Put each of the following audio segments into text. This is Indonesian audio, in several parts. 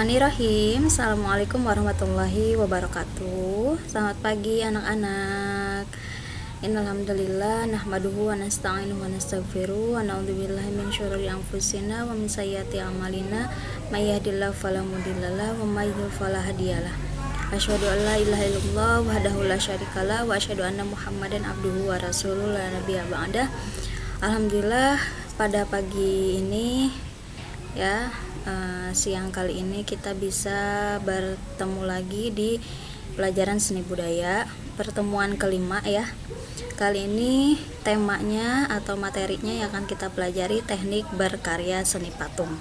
Bismillahirrahmanirrahim. Assalamualaikum warahmatullahi wabarakatuh. Selamat pagi anak-anak. Innalhamdulillah nahmaduhu wa nasta'inuhu wa nastaghfiruh wa na'udzubillahi min syururi anfusina wa min sayyiati a'malina may yahdihillahu fala mudhillalah wa may yudhlil fala hadiyalah. Asyhadu an la ilaha illallah wahdahu la syarikalah wa asyhadu anna Muhammadan abduhu wa rasuluhu la nabiyya ba'dah. Alhamdulillah pada pagi ini ya, siang kali ini kita bisa bertemu lagi di pelajaran seni budaya pertemuan kelima ya. Kali ini temanya atau materinya yang akan kita pelajari teknik berkarya seni patung.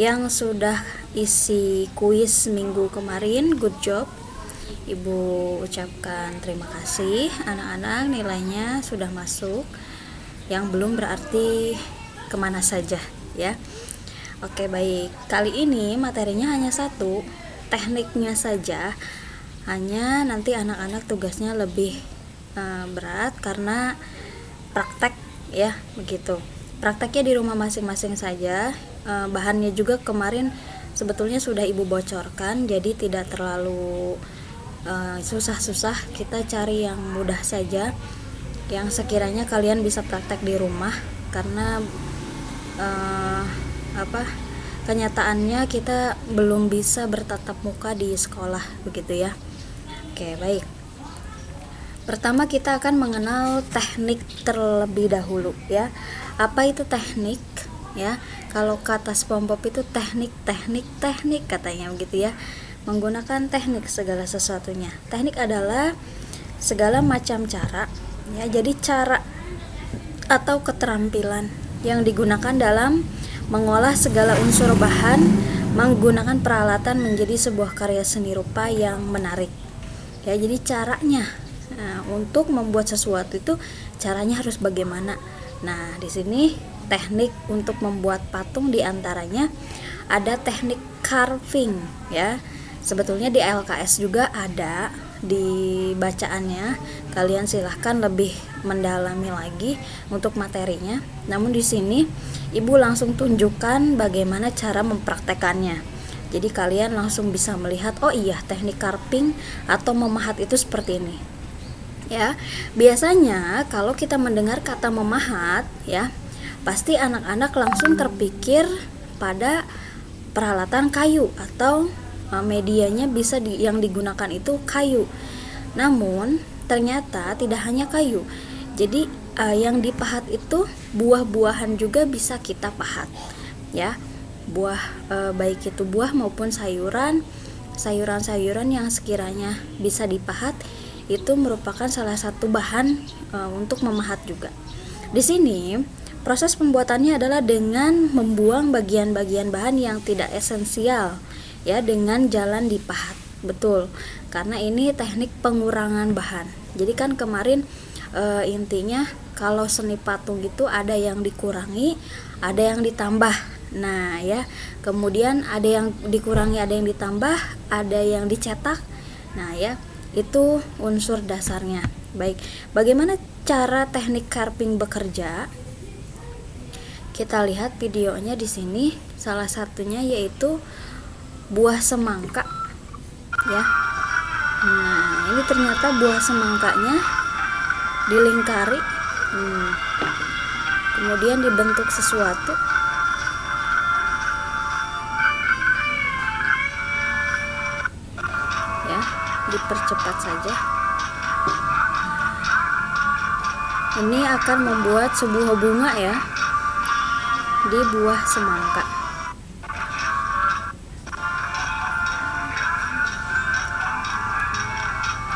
Yang sudah isi kuis minggu kemarin, good job. Ibu ucapkan terima kasih. Anak-anak nilainya sudah masuk. Yang belum berarti kemana saja ya. Oke, baik. Kali ini materinya hanya satu, tekniknya saja. Hanya nanti anak-anak tugasnya lebih berat karena praktek ya, begitu. Prakteknya di rumah masing-masing saja. Bahannya juga kemarin sebetulnya sudah Ibu bocorkan, jadi tidak terlalu susah-susah. Kita cari yang mudah saja, yang sekiranya kalian bisa praktek di rumah karena kenyataannya kita belum bisa bertatap muka di sekolah, begitu ya. Oke, baik. Pertama kita akan mengenal teknik terlebih dahulu ya. Apa itu teknik ya? Kalau kata SpongeBob itu teknik katanya, begitu ya. Menggunakan teknik segala sesuatunya. Teknik adalah segala macam cara ya. Jadi cara atau keterampilan yang digunakan dalam mengolah segala unsur bahan menggunakan peralatan menjadi sebuah karya seni rupa yang menarik. Ya, jadi caranya untuk membuat sesuatu itu caranya harus bagaimana. Nah, di sini teknik untuk membuat patung diantaranya ada teknik carving ya. Sebetulnya di LKS juga ada di bacaannya. Kalian silahkan lebih mendalami lagi untuk materinya. Namun di sini Ibu langsung tunjukkan bagaimana cara mempraktekannya. Jadi kalian langsung bisa melihat, oh iya, teknik carving atau memahat itu seperti ini. Ya, biasanya kalau kita mendengar kata memahat ya, pasti anak-anak langsung terpikir pada peralatan kayu atau medianya bisa yang digunakan itu kayu. Namun ternyata tidak hanya kayu. Jadi yang dipahat itu buah-buahan juga bisa kita pahat ya. Buah baik itu buah maupun sayuran-sayuran yang sekiranya bisa dipahat itu merupakan salah satu bahan untuk memahat juga. Di sini proses pembuatannya adalah dengan membuang bagian-bagian bahan yang tidak esensial ya, dengan jalan dipahat. Betul, karena ini teknik pengurangan bahan. Jadi kan kemarin intinya kalau seni patung itu ada yang dikurangi, ada yang ditambah. Nah ya, kemudian ada yang dikurangi, ada yang ditambah, ada yang dicetak. Nah ya, itu unsur dasarnya. Baik, bagaimana cara teknik carving bekerja? Kita lihat videonya di sini. Salah satunya yaitu buah semangka ya. Nah, ini ternyata buah semangkanya dilingkari, kemudian dibentuk sesuatu. Ya, dipercepat saja. Ini akan membuat sebuah bunga ya di buah semangka.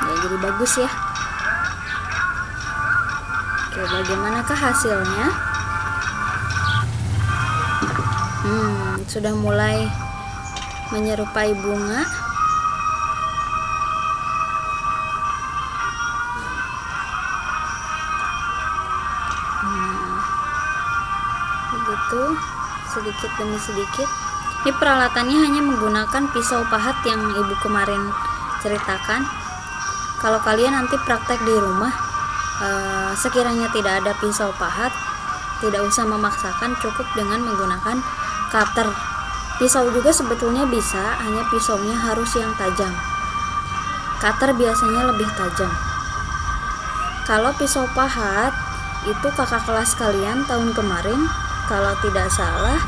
Ya, jadi bagus ya. Oke, bagaimanakah hasilnya? Sudah mulai menyerupai bunga. Begitu, sedikit demi sedikit. Ini peralatannya hanya menggunakan pisau pahat yang Ibu kemarin ceritakan. Kalau kalian nanti praktek di rumah, sekiranya tidak ada pisau pahat, tidak usah memaksakan, cukup dengan menggunakan cutter Pisau juga sebetulnya bisa, hanya pisaunya harus yang tajam. Cutter biasanya lebih tajam. Kalau pisau pahat itu kakak kelas kalian tahun kemarin kalau tidak salah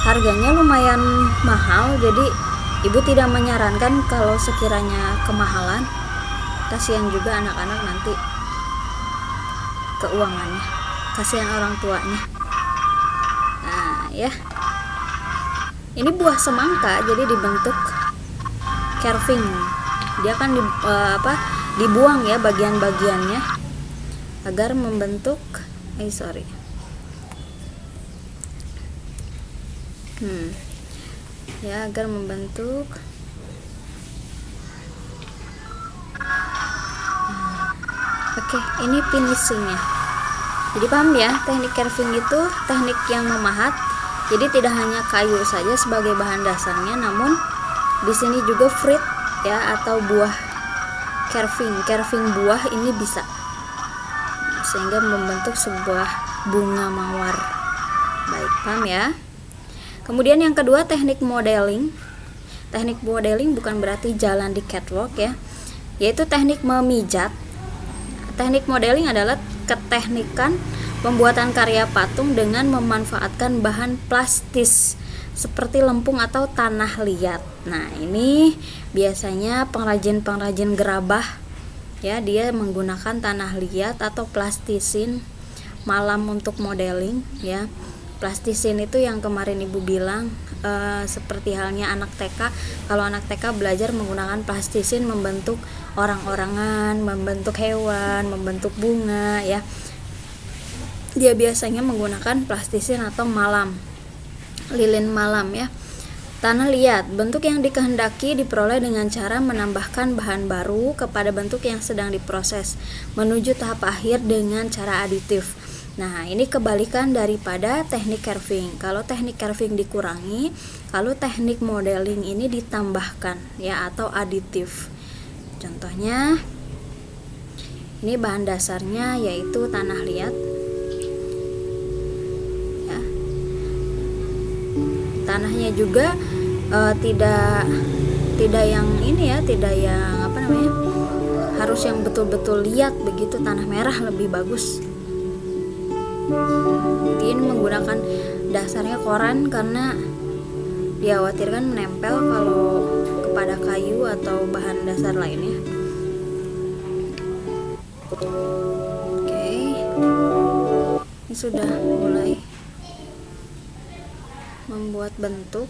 harganya lumayan mahal, jadi ibu tidak menyarankan kalau sekiranya kemahalan, kasihan juga anak-anak nanti keuangannya, kasihan orang tuanya. Nah ya, ini buah semangka jadi dibentuk carving, dia kan dibuang ya bagian-bagiannya agar membentuk ya agar membentuk oke, ini finishingnya. Jadi paham ya, teknik carving itu teknik yang memahat. Jadi tidak hanya kayu saja sebagai bahan dasarnya, namun di sini juga fruit ya atau buah carving buah ini bisa, sehingga membentuk sebuah bunga mawar. Baik, paham ya? Kemudian yang kedua, teknik modeling. Teknik modeling bukan berarti jalan di catwalk ya, yaitu teknik memijat. Teknik modeling adalah keteknikan pembuatan karya patung dengan memanfaatkan bahan plastis seperti lempung atau tanah liat. Nah, ini biasanya pengrajin-pengrajin gerabah ya, dia menggunakan tanah liat atau plastisin malam untuk modeling ya. Plastisin itu yang kemarin ibu bilang seperti halnya anak TK. Kalau anak TK belajar menggunakan plastisin membentuk orang-orangan, membentuk hewan, membentuk bunga ya. Dia biasanya menggunakan plastisin atau lilin malam ya. Tanah liat, bentuk yang dikehendaki diperoleh dengan cara menambahkan bahan baru kepada bentuk yang sedang diproses menuju tahap akhir dengan cara aditif. Nah, ini kebalikan daripada teknik carving. Kalau teknik carving dikurangi, kalau teknik modeling ini ditambahkan ya atau aditif. Contohnya ini bahan dasarnya yaitu tanah liat. Ya. Tanahnya juga tidak yang ini ya, tidak yang harus yang betul-betul liat begitu, tanah merah lebih bagus. Ini menggunakan dasarnya koran karena dikhawatirkan menempel kalau kepada kayu atau bahan dasar lainnya. Oke, ini sudah mulai membuat bentuk.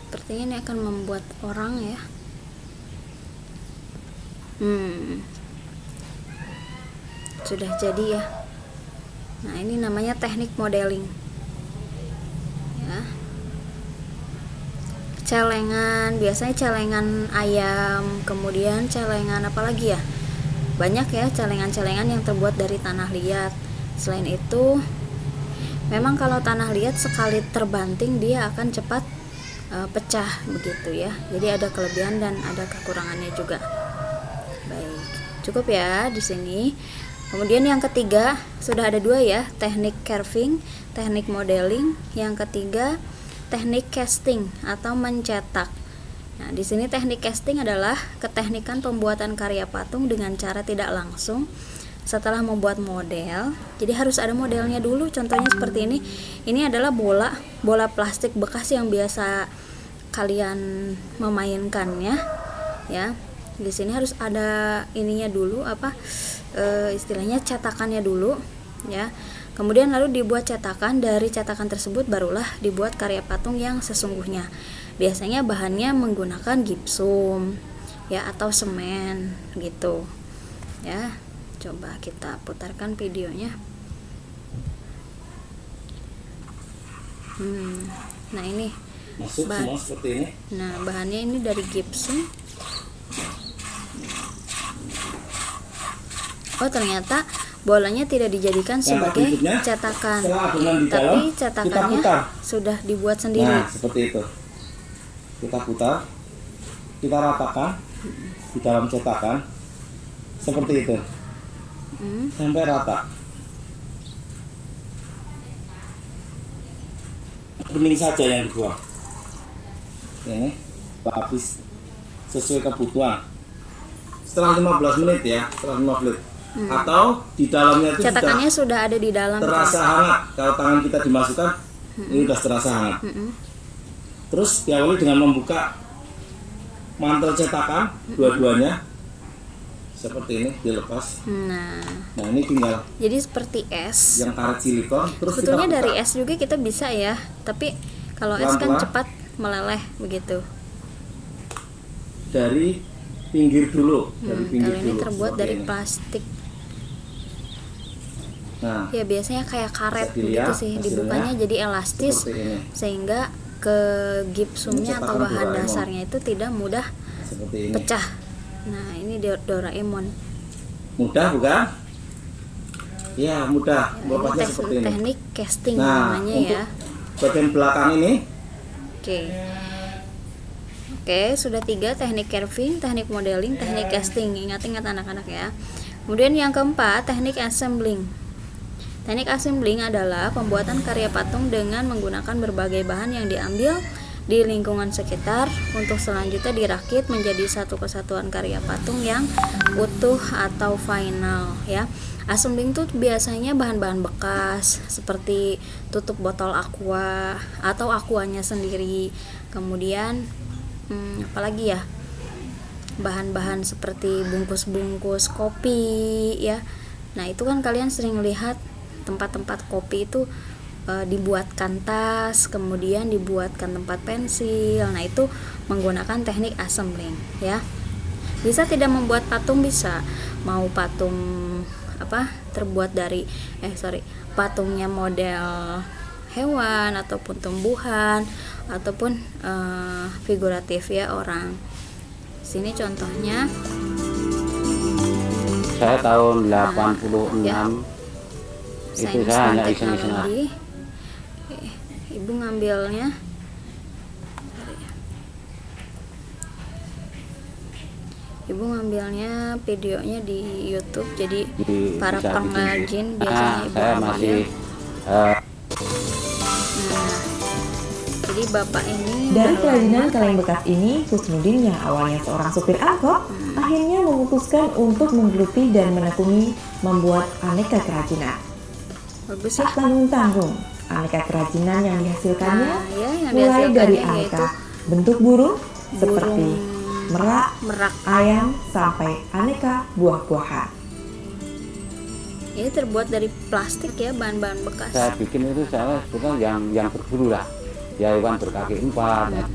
Sepertinya ini akan membuat orang ya. Sudah jadi ya. Nah, ini namanya teknik modeling ya. Celengan, biasanya celengan ayam, kemudian celengan apa lagi ya, banyak ya celengan-celengan yang terbuat dari tanah liat. Selain itu memang kalau tanah liat sekali terbanting dia akan cepat pecah begitu ya, jadi ada kelebihan dan ada kekurangannya juga. Baik, cukup ya di sini. Kemudian yang ketiga, sudah ada dua ya, teknik carving, teknik modeling. Yang ketiga, teknik casting atau mencetak. Nah, di sini teknik casting adalah keteknikan pembuatan karya patung dengan cara tidak langsung setelah membuat model. Jadi harus ada modelnya dulu. Contohnya seperti ini. Ini adalah bola plastik bekas yang biasa kalian memainkannya ya. Di sini harus ada ininya dulu, istilahnya cetakannya dulu ya. Kemudian lalu dibuat cetakan, dari cetakan tersebut barulah dibuat karya patung yang sesungguhnya. Biasanya bahannya menggunakan gipsum ya atau semen gitu ya. Coba kita putarkan videonya. Nah, ini semua seperti ini. Nah, bahannya ini dari gipsum. Oh, ternyata bolanya tidak dijadikan sebagai cetakan, tapi cetakannya sudah dibuat sendiri. Nah, seperti itu. Kita putar, kita ratakan di dalam cetakan seperti itu, sampai rata. bening saja yang dibuang. Ini habis sesuai kebutuhan. Setelah 15 menit ya, setelah 15 menit. Atau di dalamnya itu cetakannya sudah ada di dalam. Terasa hangat. Kalau tangan kita dimasukkan, ini sudah terasa hangat. Terus diawali dengan membuka mantel cetakan dua-duanya. Seperti ini dilepas. Nah ini tinggal. Jadi seperti es. Yang karet silikon. Terus sebetulnya dari es juga kita bisa ya, tapi kalau es kan cepat meleleh begitu. Dari pinggir dulu. Kalau ini terbuat dari plastik. Nah, ya biasanya kayak karet begitu sih. Dibukanya jadi elastis sehingga ke gipsumnya atau bahan dasarnya itu tidak mudah pecah. Nah ini Doraemon. Mudah bukan? Ya mudah. Ini seperti ini. Teknik casting namanya ya. Bagian belakang ini. Oke, sudah 3, teknik carving, teknik modeling, teknik casting. Ingat-ingat anak-anak ya. Kemudian yang keempat, teknik assembling. Teknik assembling adalah pembuatan karya patung dengan menggunakan berbagai bahan yang diambil di lingkungan sekitar untuk selanjutnya dirakit menjadi satu kesatuan karya patung yang utuh atau final ya. Assembling itu biasanya bahan-bahan bekas seperti tutup botol aqua atau aquanya sendiri. Kemudian apalagi ya, bahan-bahan seperti bungkus-bungkus kopi ya. Nah itu kan kalian sering lihat tempat-tempat kopi itu dibuatkan tas, kemudian dibuatkan tempat pensil. Nah itu menggunakan teknik assembling ya. Bisa tidak membuat patung, bisa mau patung terbuat dari patungnya model hewan ataupun tumbuhan ataupun figuratif ya orang. Sini contohnya saya tahun 86 ya. Itu saya hanya iseng-iseng. Ibu ngambilnya videonya di YouTube, jadi para pengrajin biasanya ibu masih jadi bapak ini dari kerajinan kaleng bekas ini, Kusnudin yang awalnya seorang supir angkot akhirnya memutuskan untuk menggeluti dan menekuni membuat aneka kerajinan. bagus ya. Tak tanggung-tanggung, aneka kerajinan yang dihasilkannya yang mulai dari dihasilkannya aneka bentuk burung seperti merak, ayam, sampai aneka buah-buahan. Ini terbuat dari plastik ya, bahan-bahan bekas. Saya bikin itu saya sebetulnya yang berbulu lah, ya hewan berkaki 4 ya.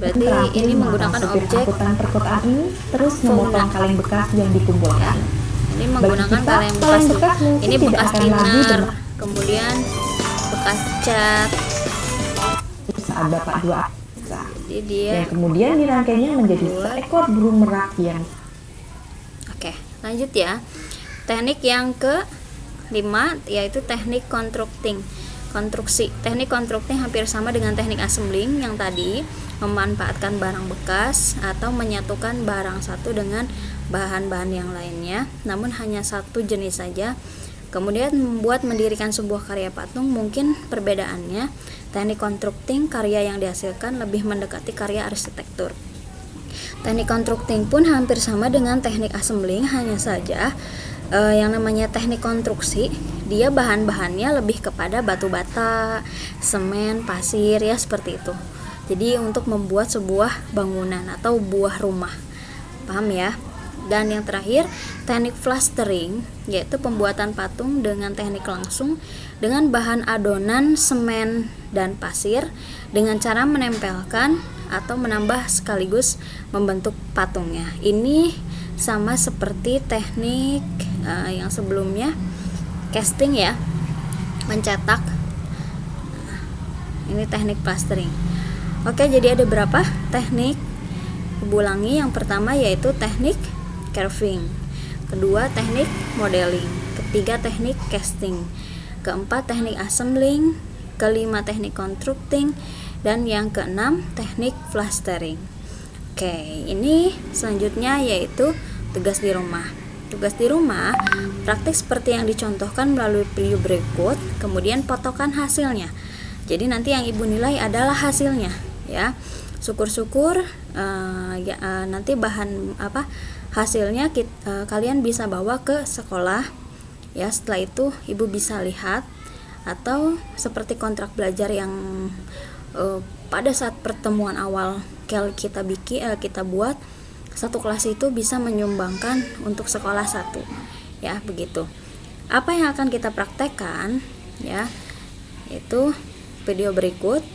Berarti ini menggunakan objek angkutan perkotaan ini terus memotong kaleng bekas yang dikumpulkan. Ini menggunakan kaleng bekas. Ini bekas thinner, kemudian bekas cat. Saat bapak dua jadi dia dan kemudian dirangkainya menjadi seekor burung merak yang. Oke, lanjut ya. Teknik yang ke-5 yaitu teknik konstruksi. Teknik constructing hampir sama dengan teknik assembling yang tadi, memanfaatkan barang bekas atau menyatukan barang satu dengan bahan-bahan yang lainnya, namun hanya satu jenis saja. Kemudian mendirikan sebuah karya patung, mungkin perbedaannya teknik constructing karya yang dihasilkan lebih mendekati karya arsitektur. Teknik constructing pun hampir sama dengan teknik assembling, hanya saja yang namanya teknik konstruksi dia bahan-bahannya lebih kepada batu bata, semen, pasir ya, seperti itu. Jadi untuk membuat sebuah bangunan atau buah rumah, paham ya? Dan yang terakhir teknik plastering, yaitu pembuatan patung dengan teknik langsung dengan bahan adonan semen dan pasir dengan cara menempelkan atau menambah sekaligus membentuk patungnya. Ini sama seperti teknik yang sebelumnya, casting ya, mencetak. Ini teknik plastering. Oke, jadi ada berapa teknik? Ibu ulangi. Yang pertama yaitu teknik carving, kedua teknik modeling, ketiga teknik casting, keempat teknik assembling, kelima teknik constructing, dan yang keenam teknik plastering. Oke, ini selanjutnya yaitu tugas di rumah. Tugas di rumah praktik seperti yang dicontohkan melalui video berikut, kemudian potongan hasilnya. Jadi nanti yang ibu nilai adalah hasilnya, ya. Syukur-syukur nanti bahan hasilnya kalian bisa bawa ke sekolah, ya. Setelah itu ibu bisa lihat, atau seperti kontrak belajar yang pada saat pertemuan awal kita buat, satu kelas itu bisa menyumbangkan untuk sekolah satu, ya, begitu. Apa yang akan kita praktekkan, ya, itu video berikut,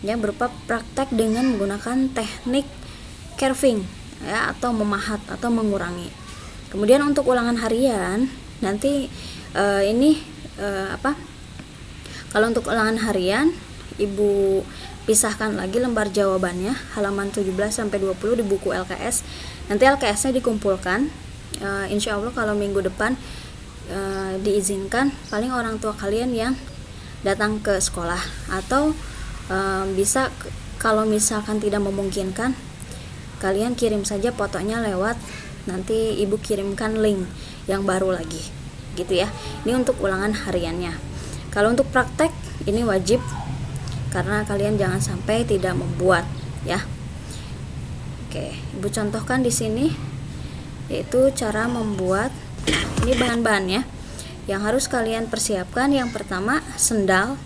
ya, berupa praktek dengan menggunakan teknik curving, ya, atau memahat atau mengurangi. Kemudian untuk ulangan harian nanti kalau untuk ulangan harian ibu pisahkan lagi lembar jawabannya halaman 17 sampai 20 di buku LKS. Nanti LKS-nya dikumpulkan. Insya Allah kalau minggu depan diizinkan, paling orang tua kalian yang datang ke sekolah, atau bisa kalau misalkan tidak memungkinkan, kalian kirim saja fotonya lewat, nanti ibu kirimkan link yang baru lagi, gitu ya. Ini untuk ulangan hariannya. Kalau untuk praktek ini wajib, karena kalian jangan sampai tidak membuat, ya. Oke, ibu contohkan di sini, yaitu cara membuat. Ini bahan-bahannya yang harus kalian persiapkan. Yang pertama sendal,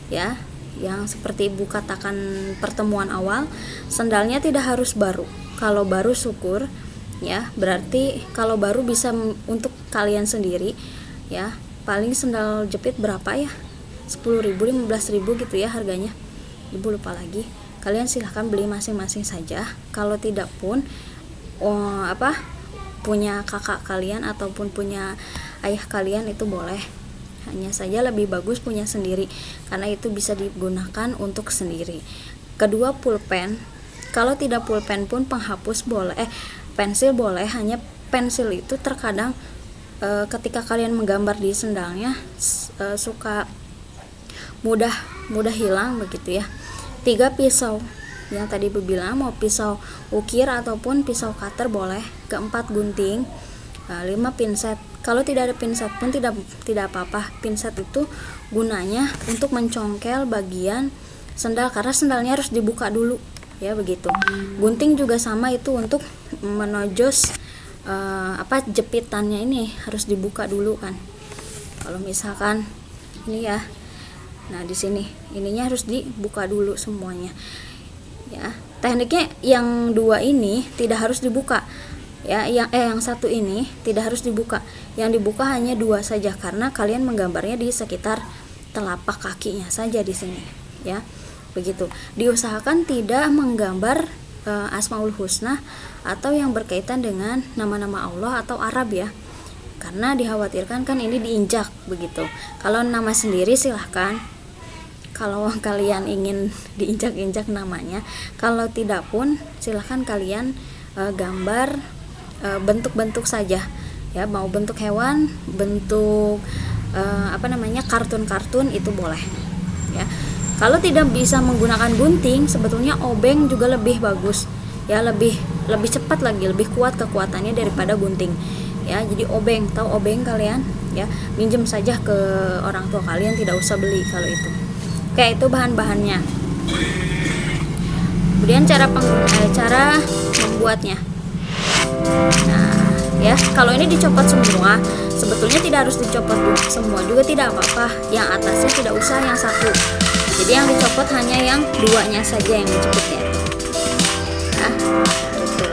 ya, yang seperti ibu katakan pertemuan awal, sendalnya tidak harus baru. Kalau baru syukur, ya, berarti kalau baru bisa untuk kalian sendiri, ya. Paling sendal jepit berapa ya? 10.000, 15.000 gitu ya harganya, ibu lupa lagi. Kalian silahkan beli masing-masing saja. Kalau tidak pun punya kakak kalian ataupun punya ayah kalian itu boleh. Hanya saja lebih bagus punya sendiri, karena itu bisa digunakan untuk sendiri. Kedua, pulpen. Kalau tidak pulpen pun penghapus boleh, pensil boleh. Hanya pensil itu terkadang ketika kalian menggambar di sendalnya suka mudah hilang begitu ya. 3, pisau. Yang tadi ibu bilang, mau pisau ukir ataupun pisau cutter boleh. 4, gunting. 5, pinset. Kalau tidak ada pinset pun tidak apa-apa. Pinset itu gunanya untuk mencongkel bagian sendal, karena sendalnya harus dibuka dulu, ya, begitu. Gunting juga sama, itu untuk menojos jepitannya, ini harus dibuka dulu kan. Kalau misalkan ini ya, nah di sini ininya harus dibuka dulu semuanya, ya. Tekniknya yang 2 ini tidak harus dibuka, ya. Yang 1 ini tidak harus dibuka. Yang dibuka hanya 2 saja, karena kalian menggambarnya di sekitar telapak kakinya saja di sini, ya, begitu. Diusahakan tidak menggambar Asmaul Husna atau yang berkaitan dengan nama-nama Allah atau Arab, ya, karena dikhawatirkan kan ini diinjak begitu. Kalau nama sendiri silahkan, kalau kalian ingin diinjak-injak namanya. Kalau tidak pun silahkan kalian gambar bentuk-bentuk saja, ya, mau bentuk hewan, bentuk kartun-kartun itu boleh, ya. Kalau tidak bisa menggunakan gunting, sebetulnya obeng juga lebih bagus, ya, lebih cepat lagi, lebih kuat kekuatannya daripada gunting, ya. Jadi obeng, tahu obeng kalian, ya, minjem saja ke orang tua kalian, tidak usah beli kalau itu. Oke, itu bahan-bahannya. Kemudian cara membuatnya. Nah, ya, kalau ini dicopot semua, sebetulnya tidak harus dicopot semua juga, tidak apa-apa. Yang atasnya tidak usah, yang 1. Jadi yang dicopot hanya yang 2-nya saja yang dijepitnya. Nah, gitu.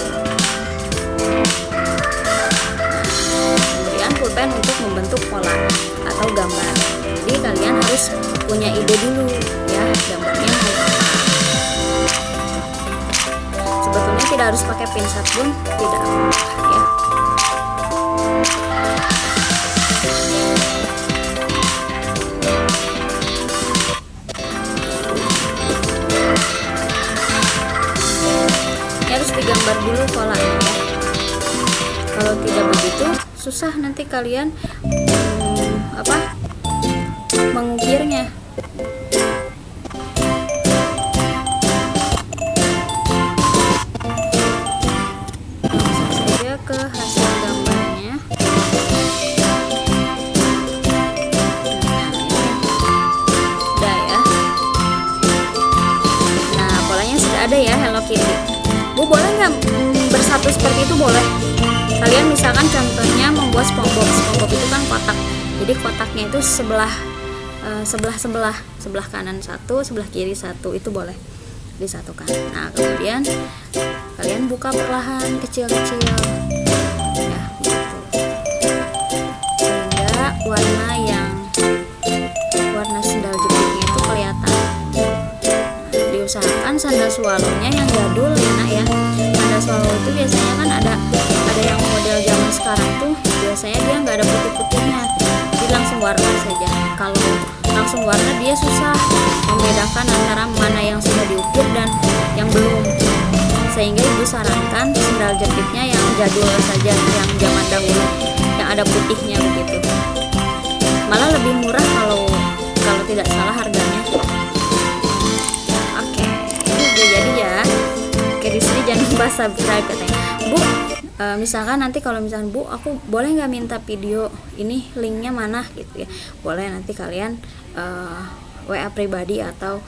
Kemudian pulpen untuk membentuk pola atau gambar. Jadi kalian harus punya ide dulu, ya, gambarnya mau apa. Sebetulnya tidak harus pakai pinset pun tidak apa-apa, ya. Harus digambar dulu polanya, ya. Kalau tidak begitu susah nanti kalian mengukirnya. Langsung saja ke hasil gambarnya. Nah, ini udah, ya. ya Hello Kitty. Bu, boleh nggak bersatu seperti itu? Boleh. Kalian misalkan contohnya membuat SpongeBob. SpongeBob itu kan kotak. Jadi kotaknya itu sebelah kanan satu, sebelah kiri satu, itu boleh disatukan. Nah, kemudian kalian buka perlahan kecil-kecil ya, gitu. Sehingga warna sendal jepitnya itu kelihatan. Diusahakan sandal swallow-nya yang jadul ya nak ya. Sandal swallow itu biasanya kan ada yang model zaman sekarang tuh biasanya dia nggak ada putih-putihnya, jadi langsung warna saja. Kalau langsung warna dia susah membedakan antara mana yang sudah diukir dan yang belum, sehingga ibu sarankan sandal jepitnya yang jadul saja, yang zaman dahulu yang ada putihnya begitu. Malah lebih murah kalau tidak salah harganya. Oke, ini udah jadi ya. Oke, di sini jangan lupa subscribe katanya. Bu, misalkan nanti kalau misalkan Bu, aku boleh nggak minta video ini, linknya mana gitu ya? Boleh, nanti kalian WA pribadi atau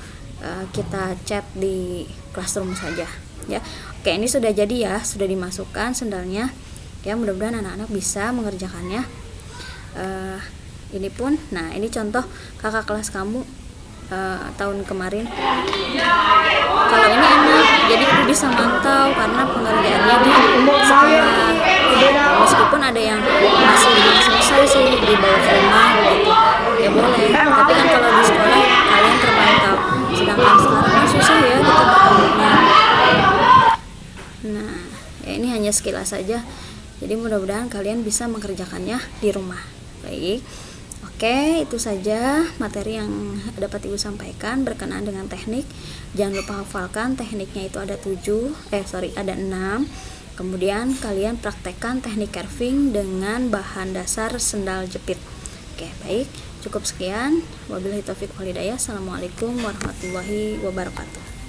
kita chat di Classroom saja ya. Oke, ini sudah jadi ya, sudah dimasukkan sendalnya ya. Mudah-mudahan anak-anak bisa mengerjakannya. Ini pun, nah ini contoh kakak kelas kamu tahun kemarin. Kalau ini enak, jadi ibu bisa mantau karena pengerjaannya di sekolah. Meskipun ada yang masih belum selesai sih dibawa ke rumah begitu, ya boleh. Tapi kan kalau di sekolah kalian terpantau. Sedangkan sekarang kan susah ya kita bertemunya. Nah, ya ini hanya sekilas saja. Jadi mudah-mudahan kalian bisa mengerjakannya di rumah. Baik. Oke, itu saja materi yang dapat Ibu sampaikan berkenaan dengan teknik. Jangan lupa hafalkan tekniknya itu ada 6. Kemudian kalian praktekkan teknik carving dengan bahan dasar sendal jepit. Oke, baik. Cukup sekian. Wabillahi taufiq wal hidayah. Assalamualaikum warahmatullahi wabarakatuh.